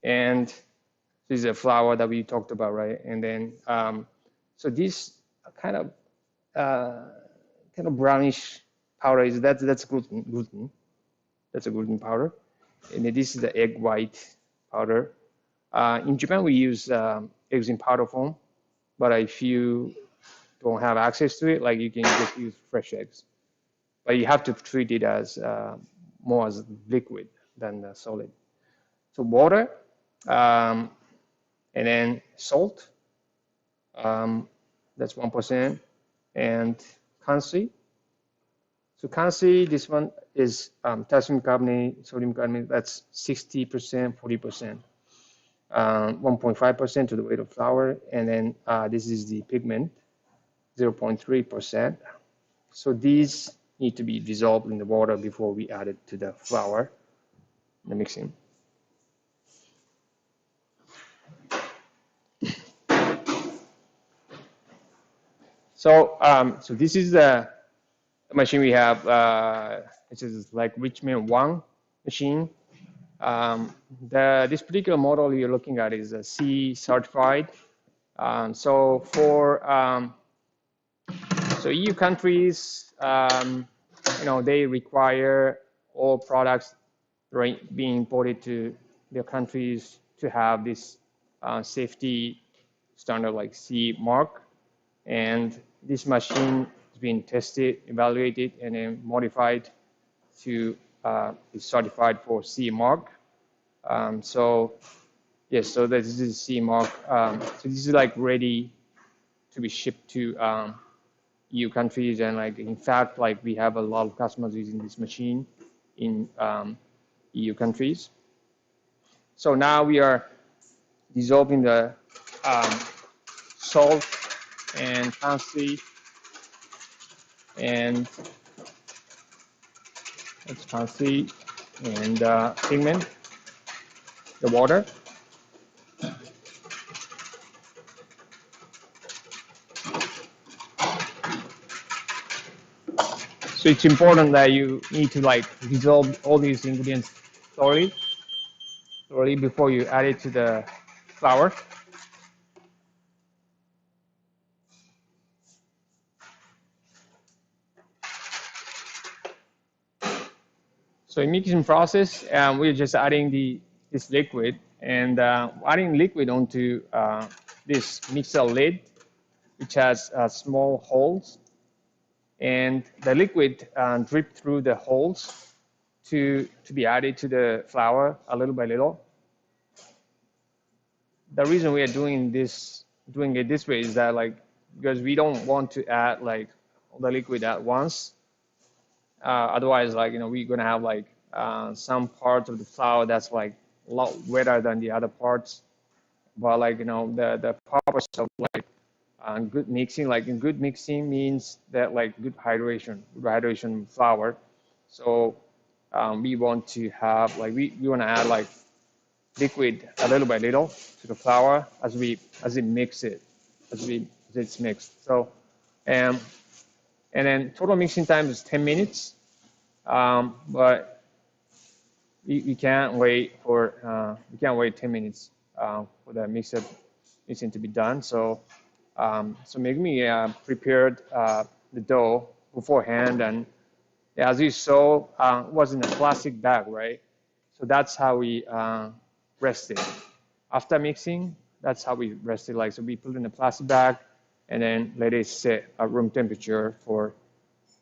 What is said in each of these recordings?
and this is a flour that we talked about, right? And then so this kind of brownish powder is that's gluten. That's a gluten powder, and then this is the egg white powder. In Japan, we use eggs in powder form, but if you don't have access to it, like you can just use fresh eggs. But you have to treat it as more as liquid than solid. So water, and then salt, that's 1%, and kanshi. So kanshi, this one is potassium carbonate, sodium carbonate, that's 60%, 40%. 1.5% to the weight of flour, and then this is the pigment, 0.3%. So these need to be dissolved in the water before we add it to the flour, the mixing. So so this is the machine we have, which is like Richmond 1 machine. This particular model you're looking at is a C certified. So for so EU countries, they require all products being imported to their countries to have this safety standard like C mark. And this machine has been tested, evaluated, and then modified to be certified for C mark. So yes, so this is C mark. So this is like ready to be shipped to EU countries, and like in fact, like we have a lot of customers using this machine in EU countries. So now we are dissolving the salt and kanshi, and it's kanshi and pigment, the water. So it's important that you need to like dissolve all these ingredients thoroughly before you add it to the flour. So in mixing process, we're just adding this liquid, and adding liquid onto this mixer lid, which has small holes, and the liquid drip through the holes to be added to the flour a little by little. The reason we are doing it this way is that like because we don't want to add like all the liquid at once. Otherwise, like we're gonna have like some parts of the flour that's like a lot wetter than the other parts. But like the purpose of like good mixing, like in good mixing means that like good hydration flour. So we want to have like we want to add like liquid a little by little to the flour as it mixes. So and then total mixing time is 10 minutes, but we can't wait 10 minutes for the mixing to be done. So so Megumi prepared the dough beforehand, and as you saw, it was in a plastic bag, right? So that's how we rest it. After mixing, that's how we rest it. Like so, we put it in a plastic bag and then let it sit at room temperature for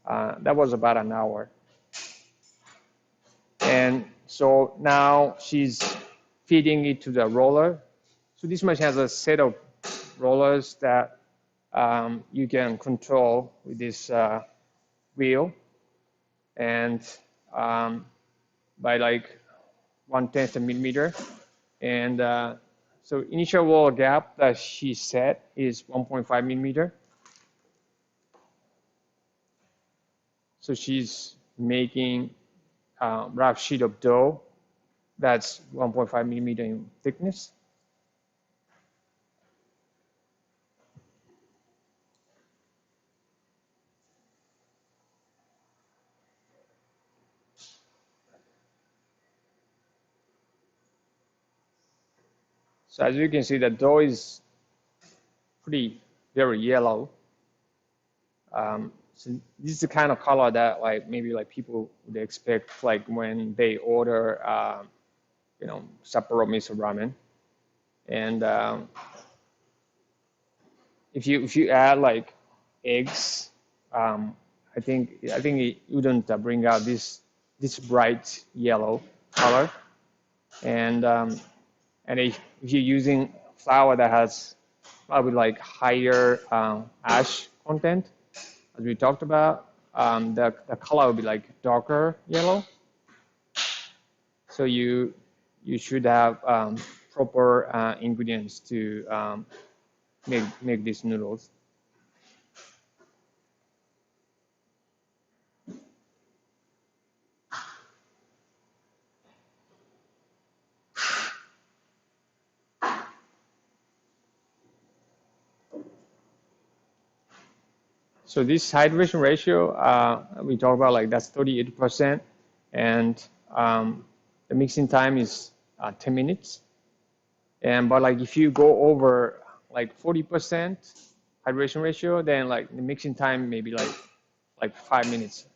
that was about an hour. And so now she's feeding it to the roller. So this machine has a set of rollers that you can control with this wheel, and by like 1/10 millimeter. And so initial roll gap that she set is 1.5 millimeter. So she's making a rough sheet of dough that's 1.5 millimeter in thickness. So as you can see, the dough is very yellow. So this is the kind of color that like maybe like people would expect like when they order Sapporo Miso Ramen. And if you add like eggs, I think it wouldn't bring out this bright yellow color. And if you're using flour that has probably like higher ash content, as we talked about, the color will be like darker yellow. So you should have proper ingredients to make these noodles. So this hydration ratio, we talk about like that's 38%, and the mixing time is 10 minutes. But like if you go over like 40% hydration ratio, then like the mixing time maybe like 5 minutes.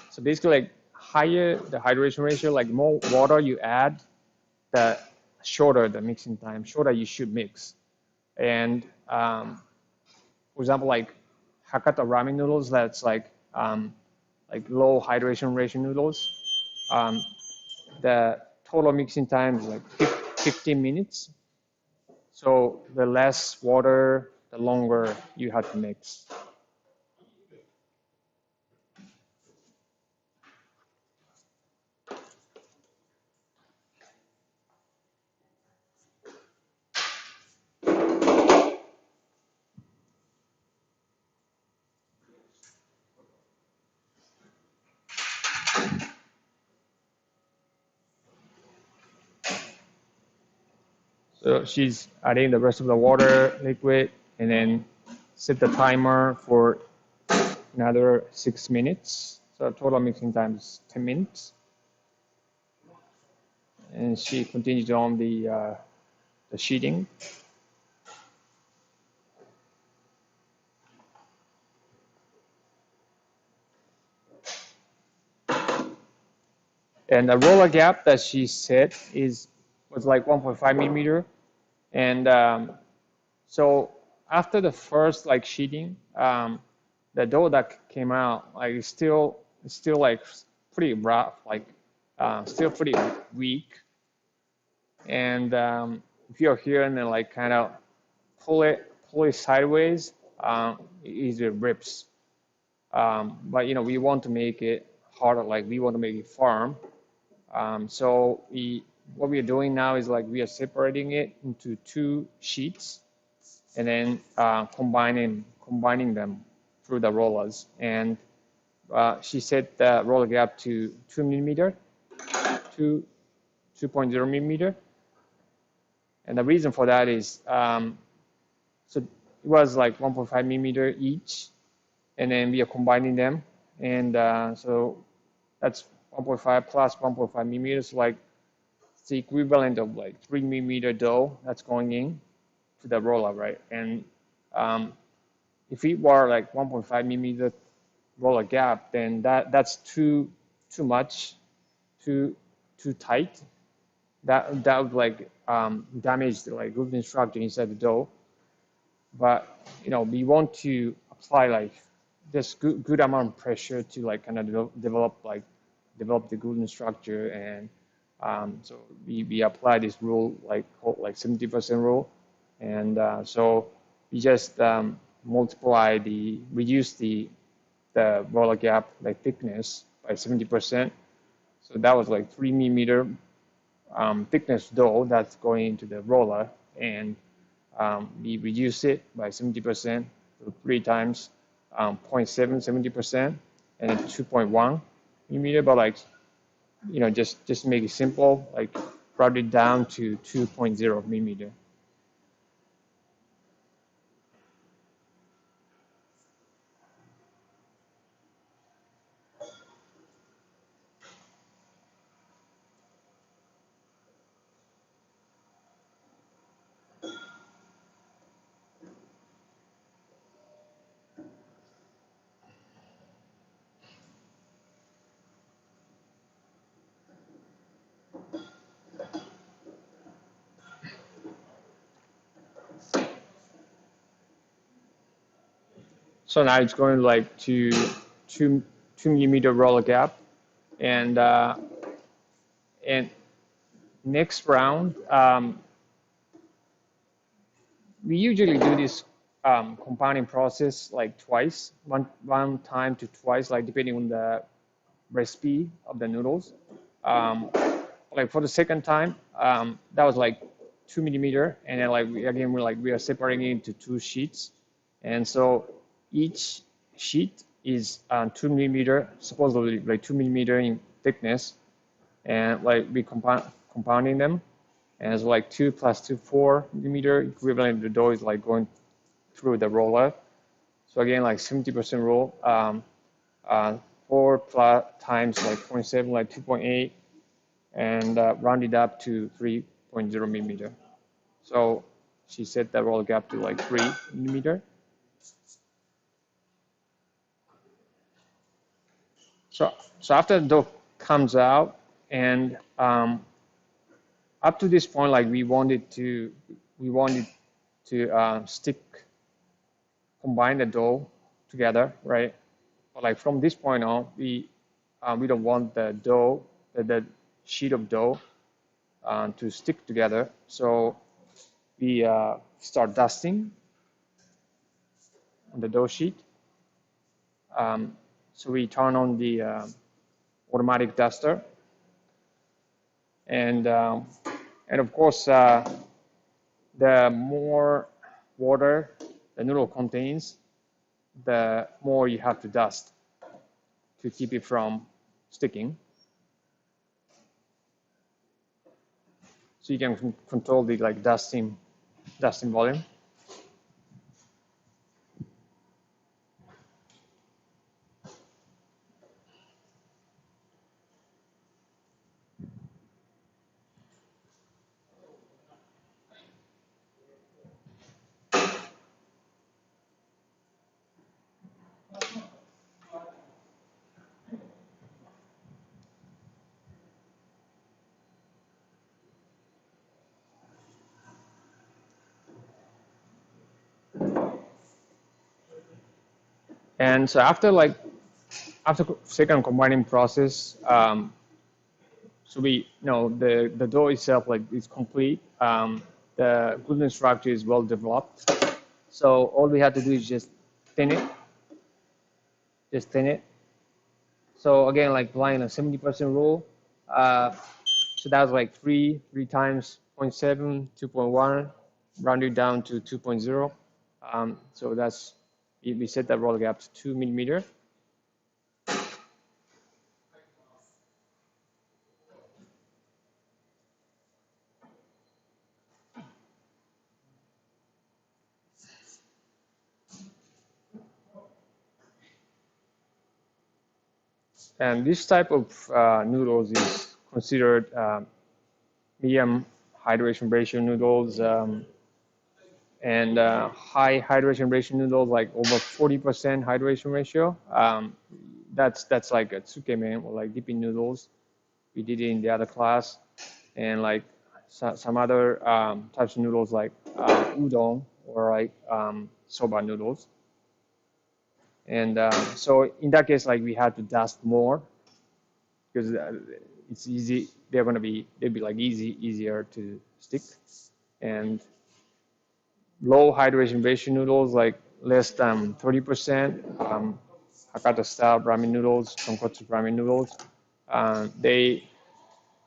So basically, like higher the hydration ratio, like more water you add, the shorter the mixing time, shorter you should mix. And for example, like Hakata ramen noodles, that's like low hydration ratio noodles. The total mixing time is like 15 minutes. So the less water, the longer you have to mix. So she's adding the rest of the water liquid and then set the timer for another 6 minutes. So total mixing time is 10 minutes. And she continues on the sheeting. And the roller gap that she set was like 1.5 millimeter. And so after the first like sheeting, the dough that came out like it's still like pretty rough, like still pretty weak. And if you're here and then like kind of pull it sideways, it easily rips. But we want to make it harder, like we want to make it firm. So what we are doing now is like we are separating it into 2 sheets and then combining them through the rollers. And she set the roller gap to 2 millimeter, 2.0 millimeter. And the reason for that is, so it was like 1.5 millimeter each, and then we are combining them. And so that's 1.5 plus 1.5 millimeters, like it's the equivalent of like 3 millimeter dough that's going in to the roller, right? And if it were like 1.5 millimeter roller gap, then that's too much, too tight. That would like damage the like gluten structure inside the dough. But we want to apply like just good amount of pressure to like kind of develop the gluten structure. And so we apply this rule called 70% rule. And so we just reduce the roller gap like thickness by 70%. So that was like 3 millimeter thickness dough that's going into the roller, and we reduce it by 70%, so 3 times 0.7 70%, and then 2.1 millimeter. But like just make it simple, like brought it down to 2.0 millimeter. So now it's going like to 2 millimeter roller gap, and next round we usually do this compounding process like twice, one time to twice, like depending on the recipe of the noodles. Like for the second time, that was like 2 millimeter, and then like we are separating it into two sheets, and so each sheet is 2 millimeter, supposedly like 2 millimeter in thickness, and like we compounding them, and it's like 2 plus 2, 4 millimeter equivalent. The dough is like going through the roller. So again, like 70% roll, 4 plus times like 0.7, like 2.8, and round it up to 3.0 millimeter. So she set the roll gap to like 3 millimeter. So after the dough comes out, and up to this point, like we wanted to stick, combine the dough together, right? But like from this point on, we don't want the dough, the sheet of dough, to stick together. So we start dusting on the dough sheet. So we turn on the automatic duster, and of course, the more water the noodle contains, the more you have to dust to keep it from sticking. So you can control the like dusting volume. And so after second combining process, so we the dough itself like is complete. The gluten structure is well developed. So all we have to do is just thin it. So again, like applying a 70% rule. So that was like 3 times 0.7, 2.1, rounded down to 2.0. So that's, we set that roll gap to 2 millimeter. And this type of noodles is considered medium hydration ratio noodles, and high hydration ratio noodles, like over 40% hydration ratio. That's like a tsukemen, or like dipping noodles. We did it in the other class, and like some other types of noodles like udon, or like soba noodles. And so in that case, like we had to dust more, because it's easy. They'll be like easier to stick. And low hydration ratio noodles, like less than 30%, Hakata style ramen noodles, tonkotsu ramen noodles,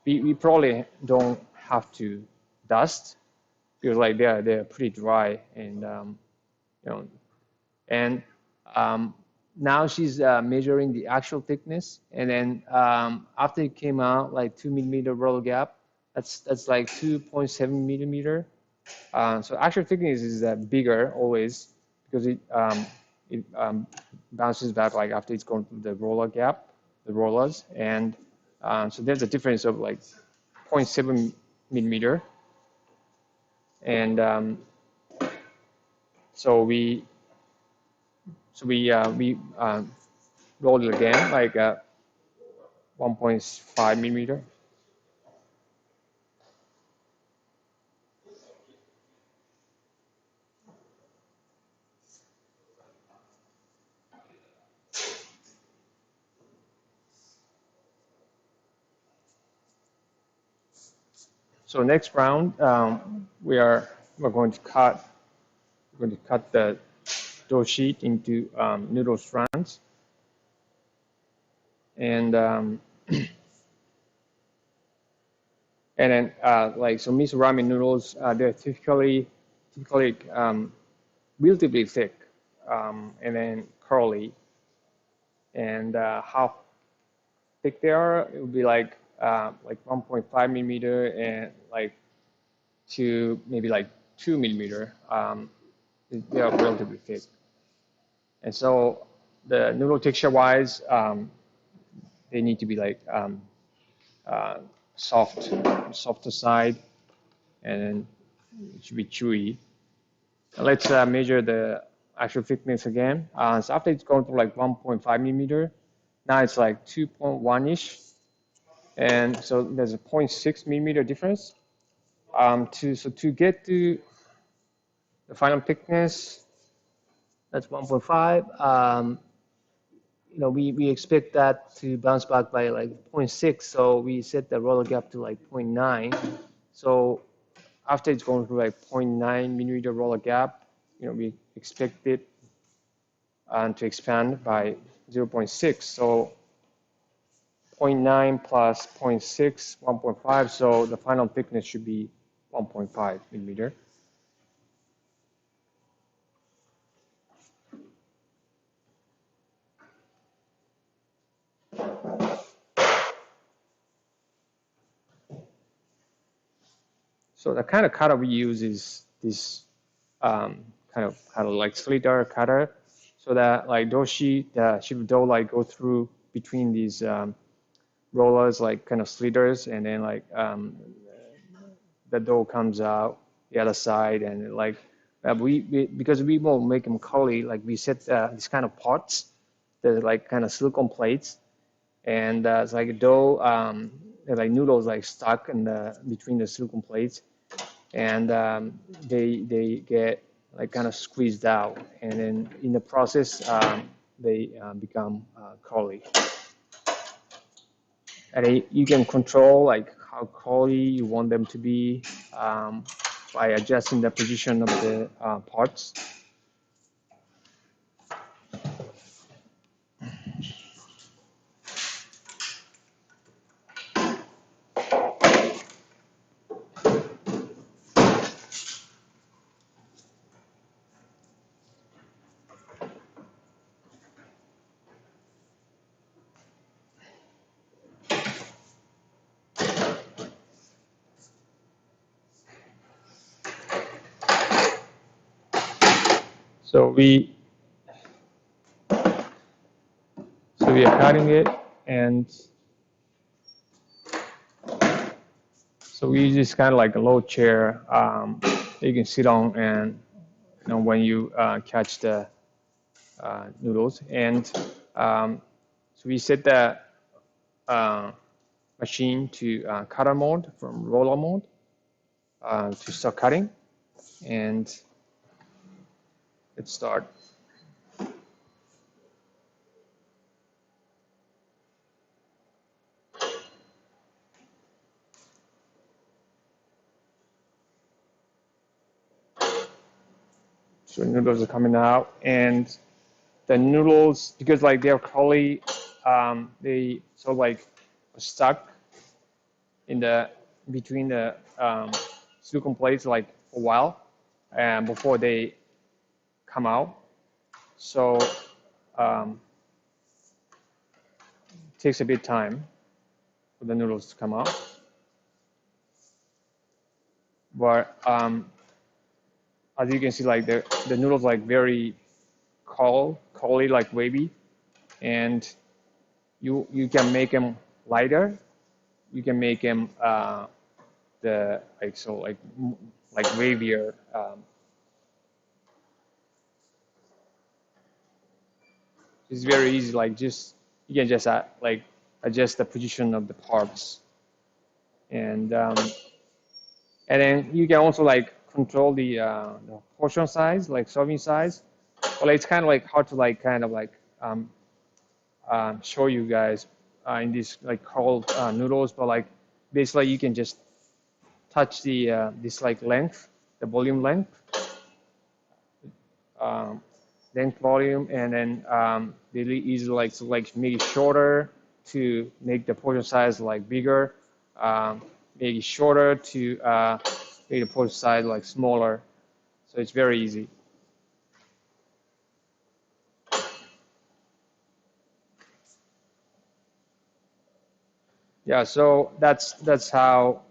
we probably don't have to dust, because like they're pretty dry, and and now she's measuring the actual thickness, and then after it came out like 2 millimeter roll gap, that's like 2.7 millimeter. So actual thickness is bigger always, because it bounces back like after it's gone through the roller gap, the rollers, and so there's a difference of like 0.7 millimeter, and so we rolled it again like 1.5 millimeter. So next round, we're going to cut the dough sheet into noodle strands, and then like so miso ramen noodles, they're typically relatively thick, and then curly, and how thick they are, it would be like 1.5 millimeter and like to maybe like 2 millimeter. They are relatively thick, and so the noodle texture wise, they need to be like softer side, and then it should be chewy. Let's measure the actual thickness again. So after it's gone to like 1.5 millimeter, now it's like 2.1-ish. And so there's a 0.6 millimeter difference. So to get to the final thickness, that's 1.5. We expect that to bounce back by like 0.6. So we set the roller gap to like 0.9. So after it's going through like 0.9 millimeter roller gap, we expect it to expand by 0.6. So 0.9 plus 0.6, 1.5. So the final thickness should be 1.5 millimeter. So the kind of cutter we use is this kind of like sliotar cutter, so that like the sheet of dough like go through between these rollers, like kind of sliters, and then like the dough comes out the other side, and like because we won't make them curly, like we set these kind of pots, they're like kind of silicone plates, and it's like dough, like noodles like stuck in between the silicone plates, and they get like kind of squeezed out, and then in the process they become curly. And you can control like how curly you want them to be by adjusting the position of the parts. So we are cutting it, and so we use this kind of like a low chair that you can sit on, and when you catch the noodles, and so we set the machine to cutter mode from roller mode to start cutting, and let's start. So noodles are coming out, and the noodles, because like they're curly, they sort of like stuck in between the silicone plates like a while, and before they come out. So it takes a bit time for the noodles to come out, but as you can see, like the noodles like very curly, like wavy, and you can make them lighter. You can make them like wavier. It's very easy. Like you can just like adjust the position of the parts, and then you can also like control the portion size, like serving size. Well, it's kind of like hard to like kind of like show you guys in these like cold noodles, but like basically you can just touch the this like length, the volume length, length volume, and then really easy like to like make it shorter to make the portion size like bigger, make it shorter to make the portion size like smaller. So it's very easy. Yeah, so that's how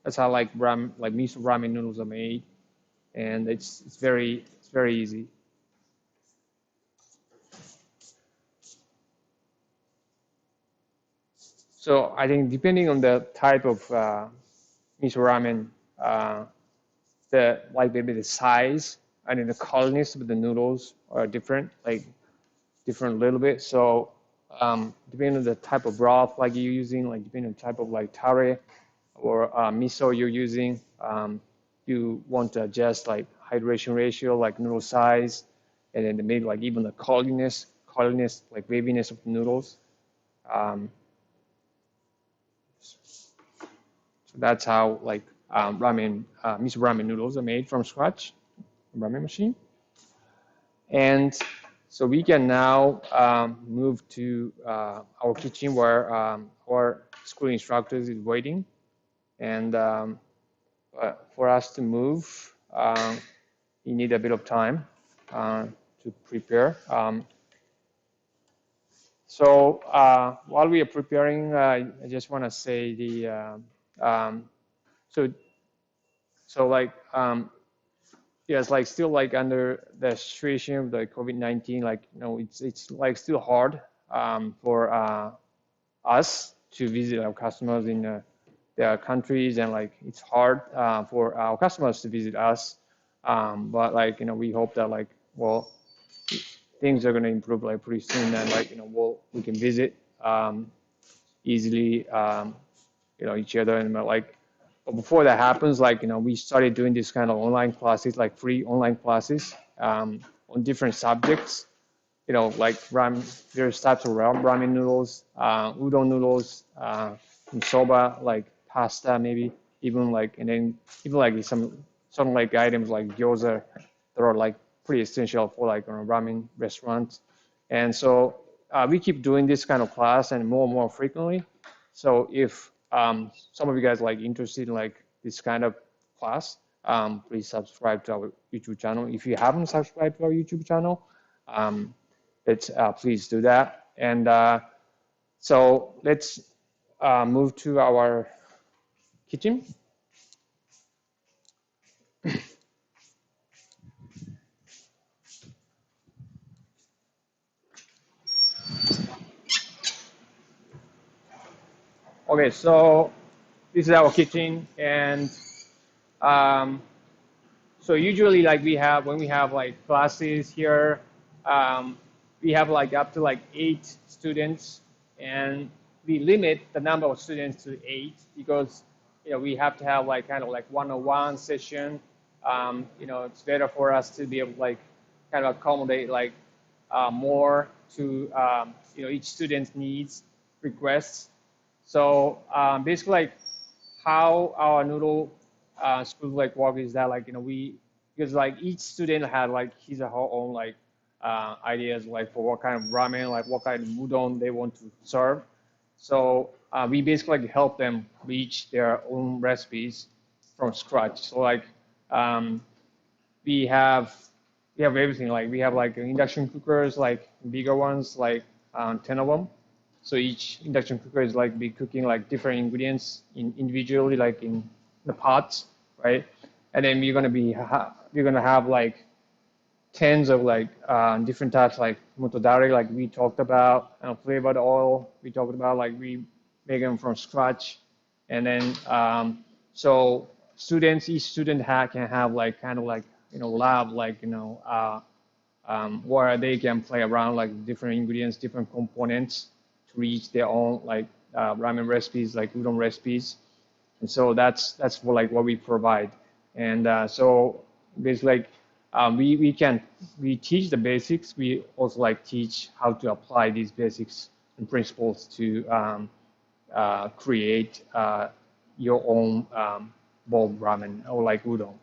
like miso ramen noodles are made, and it's very easy. So I think depending on the type of miso ramen, the like maybe the size and then the colorness of the noodles are different, like different a little bit. So depending on the type of broth like you're using, like depending on the type of like tare or miso you're using, you want to adjust like hydration ratio, like noodle size, and then maybe like even the colorness, like waviness of the noodles. So that's how like miso ramen noodles are made from scratch, ramen machine. And so we can now move to our kitchen where our school instructors is waiting. And for us to move, you need a bit of time to prepare. So while we are preparing, I just want to say so like yeah, it's like still like under the situation of the COVID-19, like it's like still hard for us to visit our customers in their countries, and like it's hard for our customers to visit us. But like we hope that like things are going to improve like pretty soon, and like we can visit easily each other, and like. But before that happens, like we started doing this kind of online classes, like free online classes on different subjects. Like various types of ramen noodles, udon noodles, and soba, like pasta, maybe even like, and then even like some like items like gyoza that are like pretty essential for like ramen restaurants. And so we keep doing this kind of class and more frequently. So if some of you guys like interested in like this kind of class, please subscribe to our YouTube channel. If you haven't subscribed to our YouTube channel, please do that. And so let's move to our kitchen. Okay, so this is our kitchen, and so usually like when we have like classes here, we have like up to like 8 students, and we limit the number of students to 8 because we have to have like kind of like one-on-one session. It's better for us to be able to like kind of accommodate like more to each student's needs, requests. So basically, like how our noodle school like work is that like because like each student had like his or her own like ideas like for what kind of ramen, like what kind of udon they want to serve. So we basically like help them reach their own recipes from scratch. So like we have everything, like we have like induction cookers, like bigger ones, like 10 of them. So each induction cooker is like be cooking like different ingredients individually, like in the pots, right? And then we're gonna have like tens of like different types, like motodari, like we talked about, flavored oil. We talked about like we make them from scratch, and then so each student can have like kind of like lab, like where they can play around like different ingredients, different components to reach their own like ramen recipes, like udon recipes. And so that's for like what we provide. And so basically like we teach the basics. We also like teach how to apply these basics and principles to create your own bowl ramen or like udon.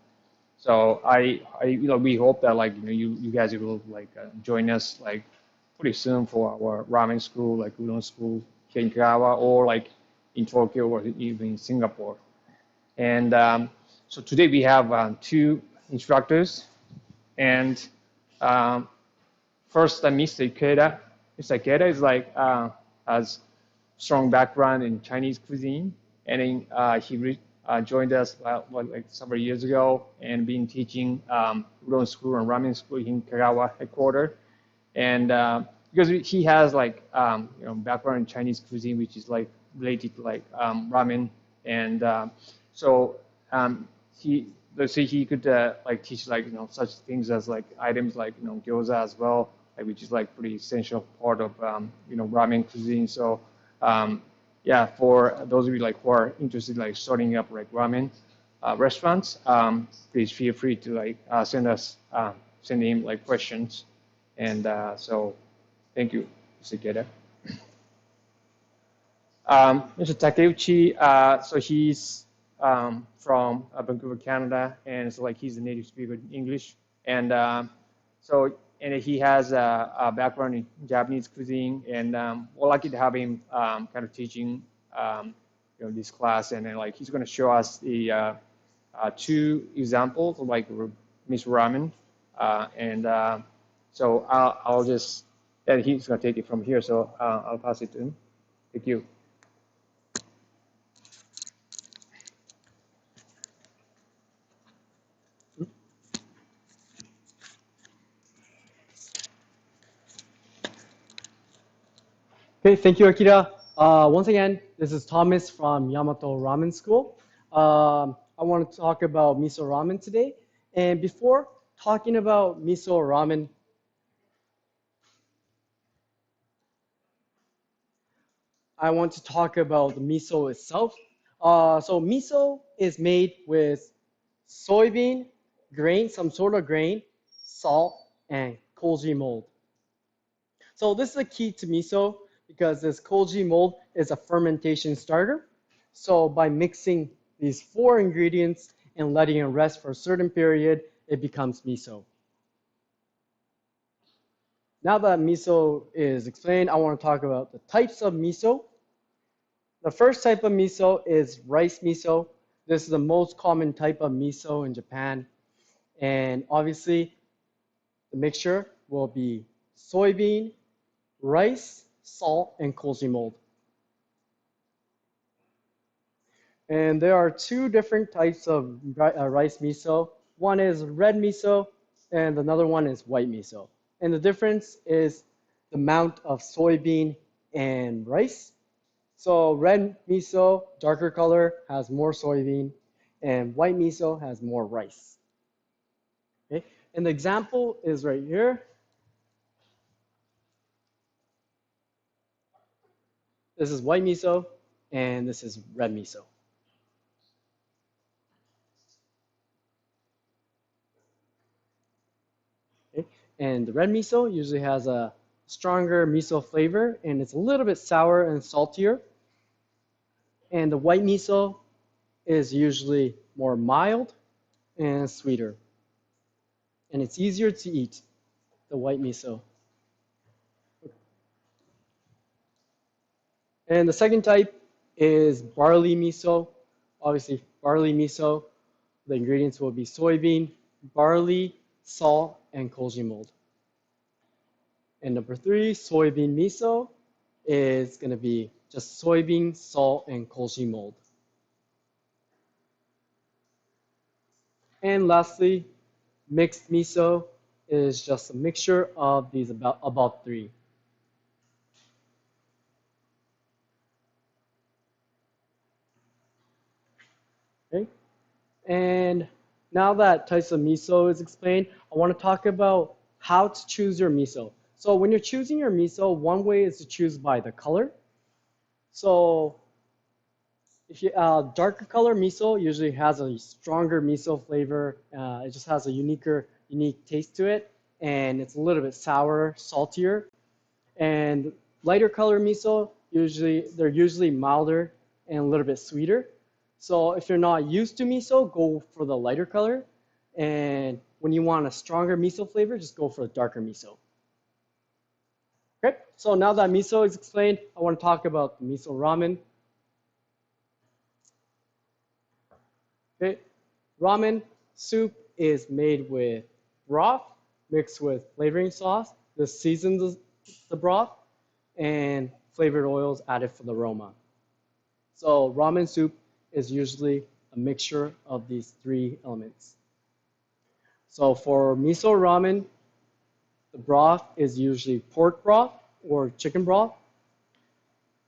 So we hope that like you guys will like join us like pretty soon for our ramen school, like udon school here in Kagawa or like in Tokyo or even in Singapore. And so today we have two instructors, and first Mr. Ikeda. Mr. Ikeda is like has strong background in Chinese cuisine, and then he joined us like several years ago and been teaching udon school and ramen school in Kagawa headquarters. And because he has like background in Chinese cuisine, which is like related to like ramen, and so he let's say he could like teach like such things as like items like gyoza as well, like, which is like pretty essential part of ramen cuisine. So yeah, for those of you like who are interested like starting up like ramen restaurants, please feel free to like send him like questions. And so thank you, Mr. Ikeda. Mr. Takeuchi, so he's from Vancouver, Canada, and so like he's a native speaker in English, and and he has a background in Japanese cuisine, and we're lucky to have him kind of teaching this class, and then like he's going to show us the two examples of like Miso Ramen, and so I'll just, and he's going to take it from here, so I'll pass it to him. Thank you. Okay, thank you, Akira. Once again, this is Thomas from Yamato Ramen School. I want to talk about miso ramen today. And before talking about miso ramen, I want to talk about the miso itself. So miso is made with soybean, grain, some sort of grain, salt, and koji mold. So this is the key to miso because this koji mold is a fermentation starter. So by mixing these four ingredients and letting it rest for a certain period, it becomes miso. Now that miso is explained, I want to talk about the types of miso. The first type of miso is rice miso. This is the most common type of miso in Japan. And obviously, the mixture will be soybean, rice, salt, and koji mold. And there are two different types of rice miso. One is red miso, and another one is white miso. And the difference is the amount of soybean and rice. So red miso, darker color, has more soybean, and white miso has more rice. Okay? And the example is right here. This is white miso, and this is red miso. Okay? And the red miso usually has a stronger miso flavor, and it's a little bit sour and saltier. And the white miso is usually more mild and sweeter. And it's easier to eat, the white miso. And the second type is barley miso. Obviously, barley miso, the ingredients will be soybean, barley, salt, and koji mold. And number three, soybean miso, is going to be just soybean, salt, and koji mold. And lastly, mixed miso is just a mixture of these about three. Okay. And now that types of miso is explained, I want to talk about how to choose your miso. So when you're choosing your miso, one way is to choose by the color. So if you darker color miso usually has a stronger miso flavor. It just has a unique taste to it, and it's a little bit sour, saltier. And lighter color miso they're usually milder and a little bit sweeter. So if you're not used to miso, go for the lighter color. And when you want a stronger miso flavor, just go for the darker miso. Okay, so now that miso is explained, I want to talk about the miso ramen. Okay, ramen soup is made with broth mixed with flavoring sauce. This seasons the broth and flavored oils added for the aroma. So ramen soup is usually a mixture of these three elements. So for miso ramen, the broth is usually pork broth or chicken broth.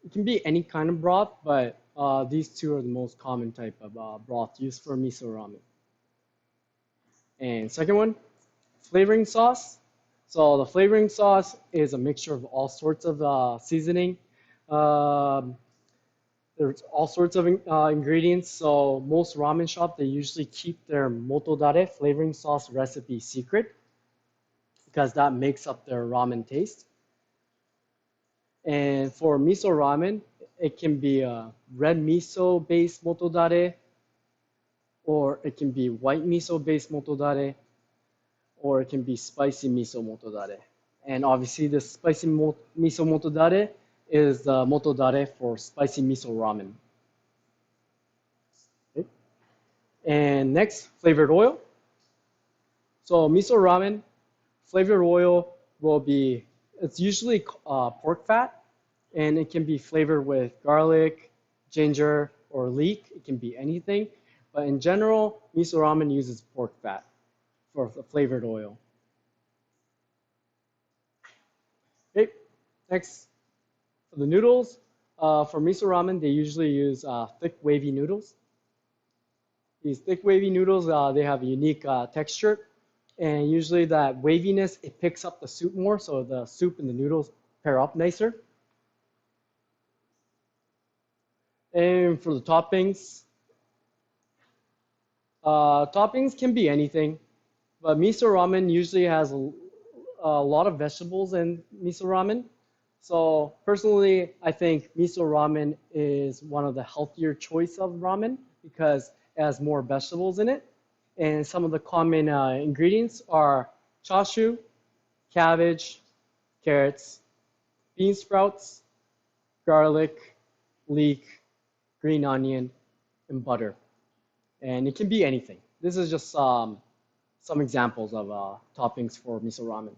It can be any kind of broth, but these two are the most common type of broth used for miso ramen. And second one, flavoring sauce. So the flavoring sauce is a mixture of all sorts of seasoning. There's all sorts of ingredients. So most ramen shops, they usually keep their motodare flavoring sauce recipe secret because that makes up their ramen taste. And for miso ramen, it can be a red miso based motodare, or it can be white miso based motodare, or it can be spicy miso motodare. And obviously the spicy miso motodare is the motodare for spicy miso ramen. Okay. And next, flavored oil. So miso ramen, flavored oil will be, it's usually pork fat, and it can be flavored with garlic, ginger, or leek. It can be anything. But in general, miso ramen uses pork fat for the flavored oil. Okay, next, for the noodles, for miso ramen, they usually use thick, wavy noodles. These thick, wavy noodles, they have a unique texture. And usually that waviness, it picks up the soup more, so the soup and the noodles pair up nicer. And for the toppings, toppings can be anything, but miso ramen usually has a lot of vegetables in miso ramen. So personally, I think miso ramen is one of the healthier choice of ramen because it has more vegetables in it. And some of the common ingredients are chashu, cabbage, carrots, bean sprouts, garlic, leek, green onion, and butter. And it can be anything. This is just some examples of toppings for miso ramen.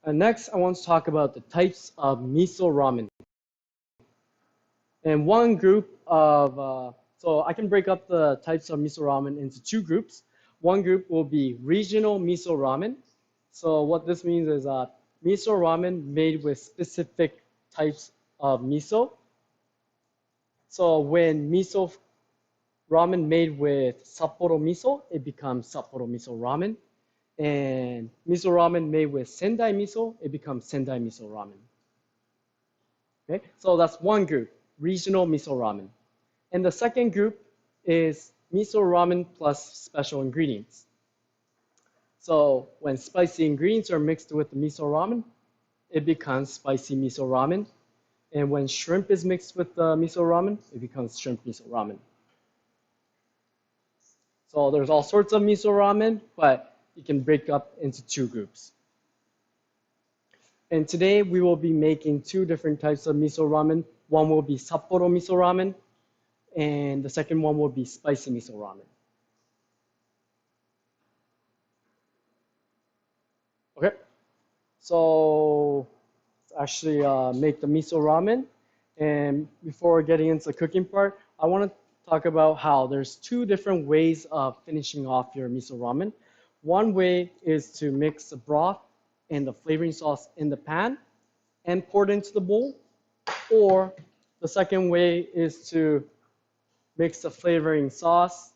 And next, I want to talk about the types of miso ramen. And one group of, so I can break up the types of miso ramen into two groups. One group will be regional miso ramen. So what this means is miso ramen made with specific types of miso. So when miso ramen made with Sapporo miso, it becomes Sapporo miso ramen. And miso ramen made with Sendai miso, it becomes Sendai miso ramen. Okay, so that's one group, regional miso ramen. And the second group is miso ramen plus special ingredients. So when spicy ingredients are mixed with the miso ramen, it becomes spicy miso ramen. And when shrimp is mixed with the miso ramen, it becomes shrimp miso ramen. So there's all sorts of miso ramen, but you can break up into two groups. And today we will be making two different types of miso ramen. One will be Sapporo miso ramen, and the second one will be spicy miso ramen. Okay, so let's actually make the miso ramen. And before getting into the cooking part, I want to talk about how there's two different ways of finishing off your miso ramen. One way is to mix the broth and the flavoring sauce in the pan and pour it into the bowl. Or the second way is to mix the flavoring sauce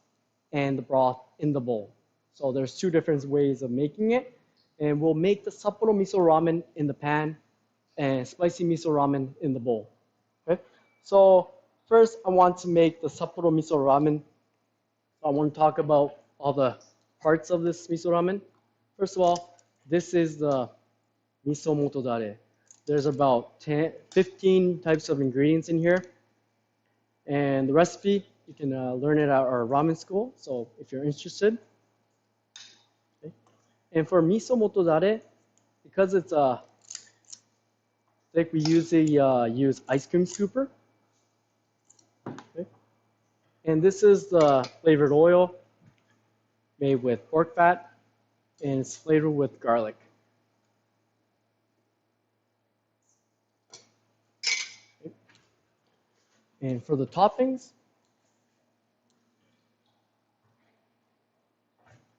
and the broth in the bowl. So there's two different ways of making it. And we'll make the Sapporo miso ramen in the pan and spicy miso ramen in the bowl. Okay? So first, I want to make the Sapporo miso ramen. I want to talk about all the parts of this miso ramen. First of all, this is the miso motodare. There's about 15 types of ingredients in here. And the recipe, you can learn it at our ramen school, so if you're interested. Okay. And for miso motodare, because it's thick, we usually use ice cream scooper. Okay. And this is the flavored oil made with pork fat, and it's flavored with garlic. Okay. And for the toppings,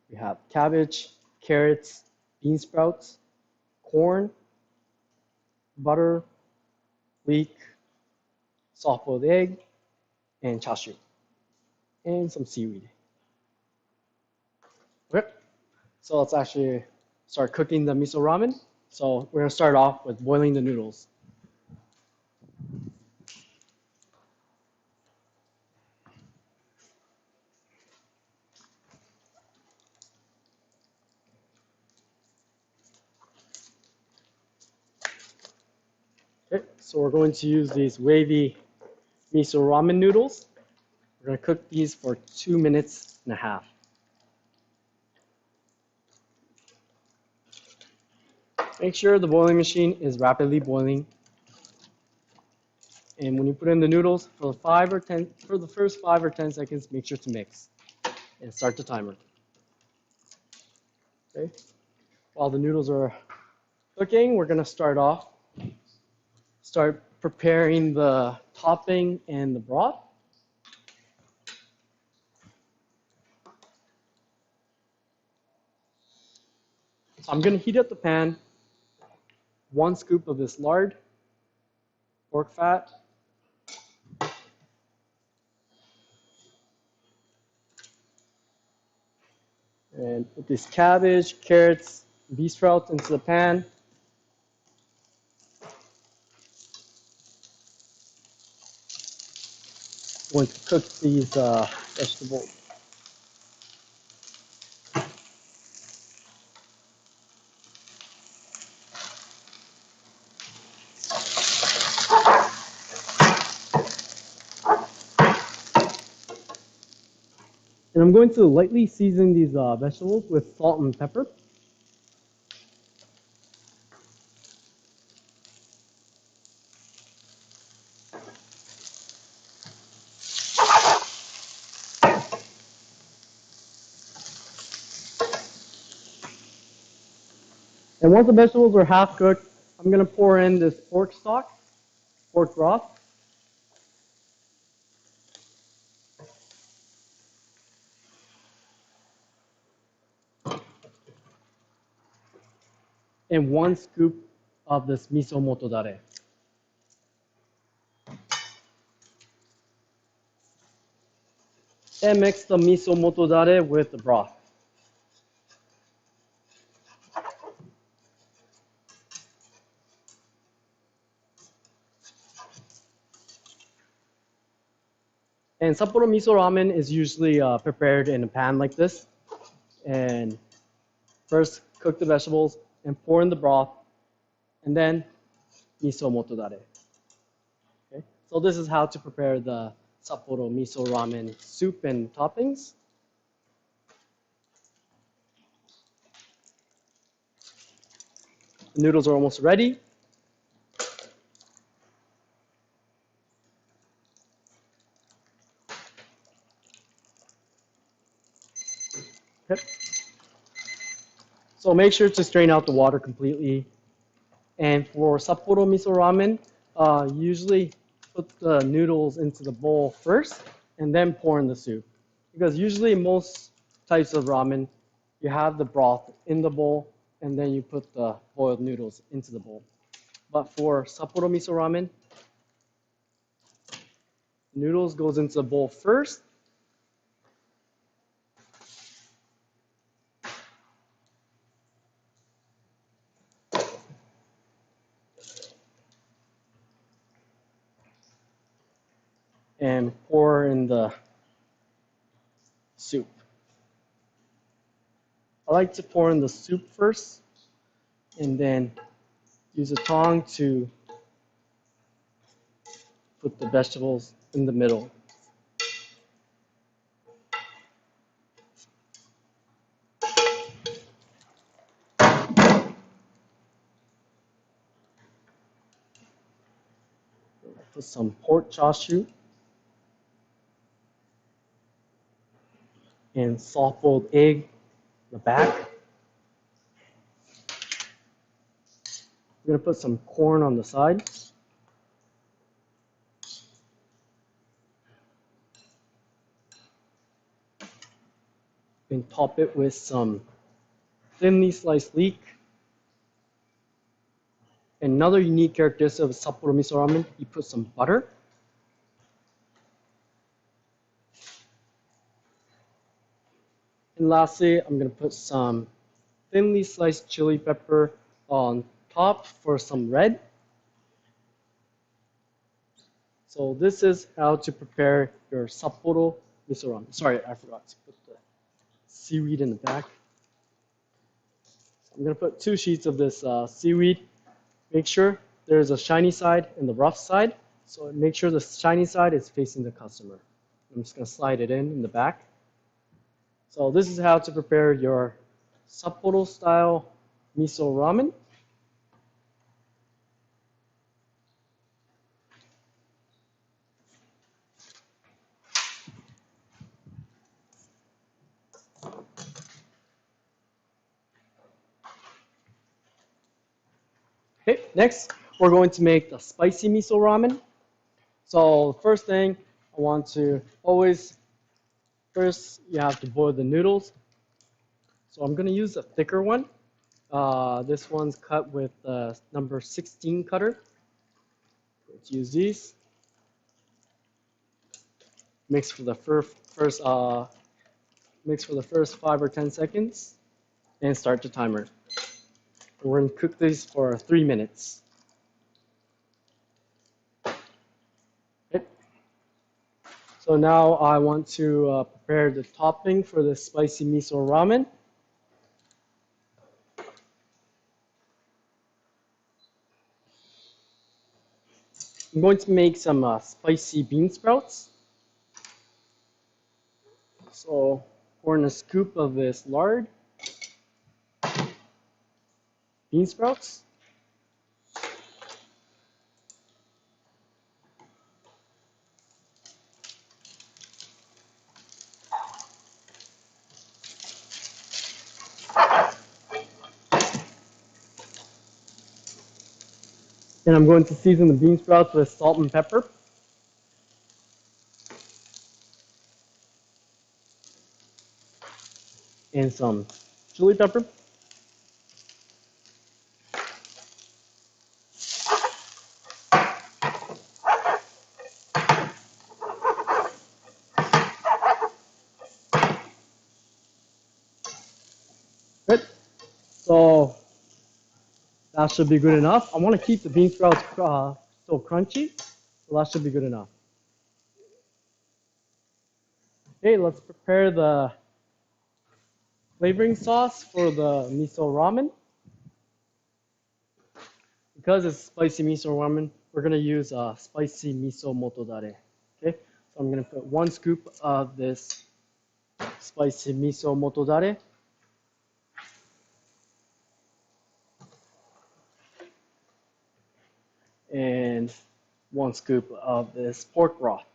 we have cabbage, carrots, bean sprouts, corn, butter, leek, soft-boiled egg, and chashu, and some seaweed. Okay, so let's actually start cooking the miso ramen. So we're gonna start off with boiling the noodles. Okay, so we're going to use these wavy miso ramen noodles. We're gonna cook these for 2 minutes and a half. Make sure the boiling machine is rapidly boiling. And when you put in the noodles, for the first 5 or 10 seconds, make sure to mix and start the timer. Okay. While the noodles are cooking, we're gonna start preparing the topping and the broth. So I'm gonna heat up the pan. 1 scoop of this lard, pork fat, and put this cabbage, carrots, bean sprouts into the pan. Going to cook these vegetables. And I'm going to lightly season these vegetables with salt and pepper. And once the vegetables are half cooked, I'm going to pour in this pork stock, pork broth. And 1 scoop of this miso motodare. And mix the miso motodare with the broth. And Sapporo miso ramen is usually prepared in a pan like this. And first cook the vegetables and pour in the broth, and then miso motodare. Okay? So this is how to prepare the Sapporo miso ramen soup and toppings. The noodles are almost ready. Okay. So make sure to strain out the water completely. And for Sapporo miso ramen, usually put the noodles into the bowl first and then pour in the soup. Because usually most types of ramen, you have the broth in the bowl and then you put the boiled noodles into the bowl. But for Sapporo miso ramen, noodles goes into the bowl first. And pour in the soup. I like to pour in the soup first and then use a tong to put the vegetables in the middle. some pork chashu and soft-boiled egg in the back. I'm going to put some corn on the side. And top it with some thinly sliced leek. Another unique characteristic of Sapporo Miso Ramen, you put some butter. And lastly, I'm going to put some thinly sliced chili pepper on top for some red. So this is how to prepare your Sapporo Miso Ramen. Sorry, I forgot to put the seaweed in the back. So I'm going to put 2 sheets of this seaweed. Make sure there's a shiny side and the rough side. So make sure the shiny side is facing the customer. I'm just going to slide it in the back. So this is how to prepare your Sapporo style miso ramen. Okay, next we're going to make the spicy miso ramen. So first thing I want to first you have to boil the noodles. So I'm going to use a thicker one. This one's cut with number 16 cutter. Let's use these. Mix for the first 5 or 10 seconds, and start the timer. We're going to cook these for 3 minutes. Okay. So now I want to prepare the topping for the spicy miso ramen. I'm going to make some spicy bean sprouts. So pour in a scoop of this lard, bean sprouts. And I'm going to season the bean sprouts with salt and pepper. And some chili pepper. Good. So that should be good enough. I want to keep the bean sprouts still crunchy, so that should be good enough. Okay, let's prepare the flavoring sauce for the miso ramen. Because it's spicy miso ramen, we're going to use spicy miso motodare. Okay, so I'm going to put 1 scoop of this spicy miso motodare. And 1 scoop of this pork broth.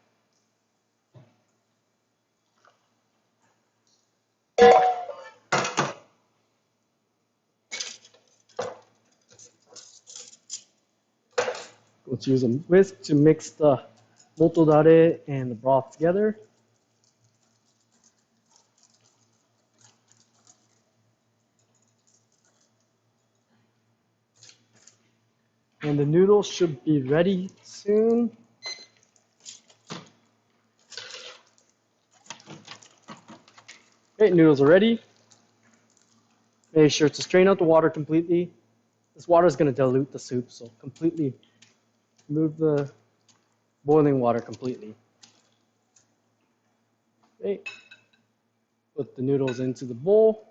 Let's use a whisk to mix the motodare and the broth together. And the noodles should be ready soon. Okay, noodles are ready. Make sure to strain out the water completely. This water is going to dilute the soup, so completely remove the boiling water completely. Okay, put the noodles into the bowl.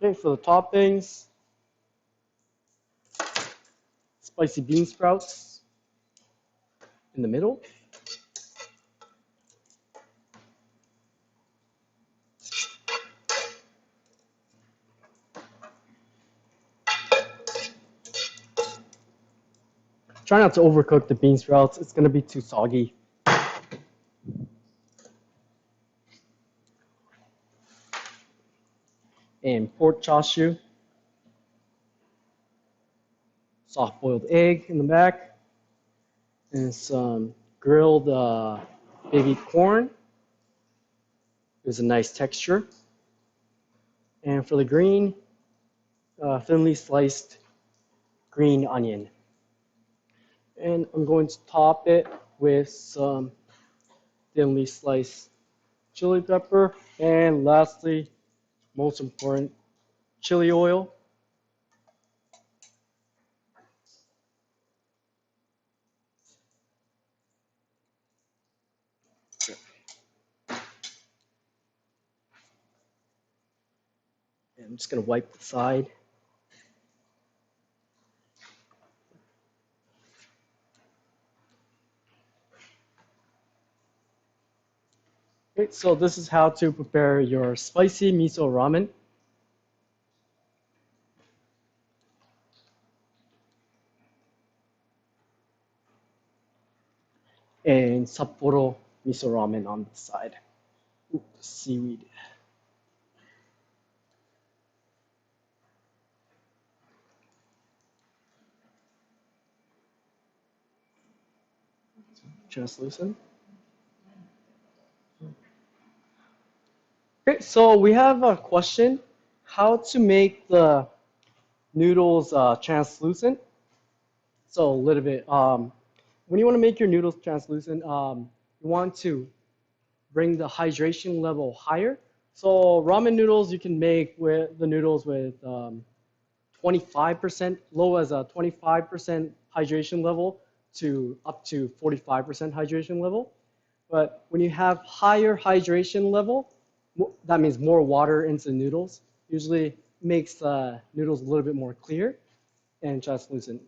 Okay, for the toppings, spicy bean sprouts in the middle. Try not to overcook the bean sprouts. It's going to be too soggy. And pork chashu. Soft boiled egg in the back. And some grilled baby corn. There's a nice texture. And for the green, thinly sliced green onion. And I'm going to top it with some thinly sliced chili pepper. And lastly, most important, chili oil. And I'm just going to wipe the side. Okay, so this is how to prepare your spicy miso ramen. And Sapporo miso ramen on the side. Ooh, seaweed. Translucent. Okay, so we have a question: how to make the noodles translucent? So a little bit. When you want to make your noodles translucent, you want to bring the hydration level higher. So ramen noodles you can make with the noodles with 25%, low as a 25% hydration level to up to 45% hydration level. But when you have higher hydration level, that means more water into the noodles. Usually makes the noodles a little bit more clear and translucent.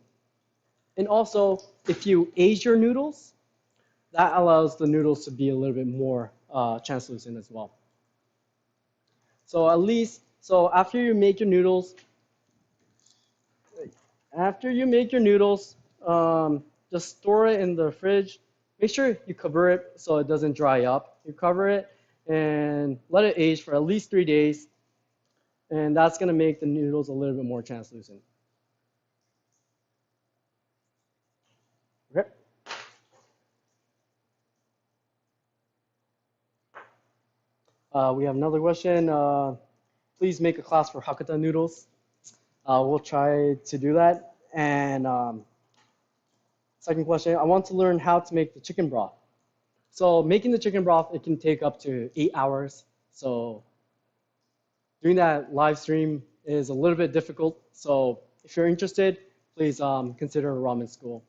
And also, if you age your noodles, that allows the noodles to be a little bit more translucent as well. So after you make your noodles, just store it in the fridge. Make sure you cover it so it doesn't dry up. You cover it and let it age for at least 3 days. And that's going to make the noodles a little bit more translucent. Okay. We have another question. Please make a class for Hakata noodles. We'll try to do that. And second question, I want to learn how to make the chicken broth. So making the chicken broth, it can take up to 8 hours. So doing that live stream is a little bit difficult. So if you're interested, please consider a ramen school.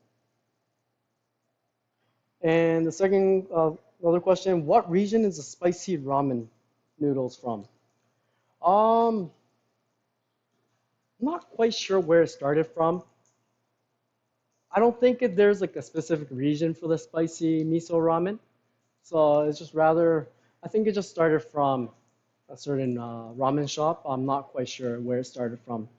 And the second, another question, what region is the spicy ramen noodles from? I'm not quite sure where it started from. I don't think there's like a specific region for the spicy miso ramen. So it's just rather, I think it just started from a certain ramen shop. I'm not quite sure where it started from.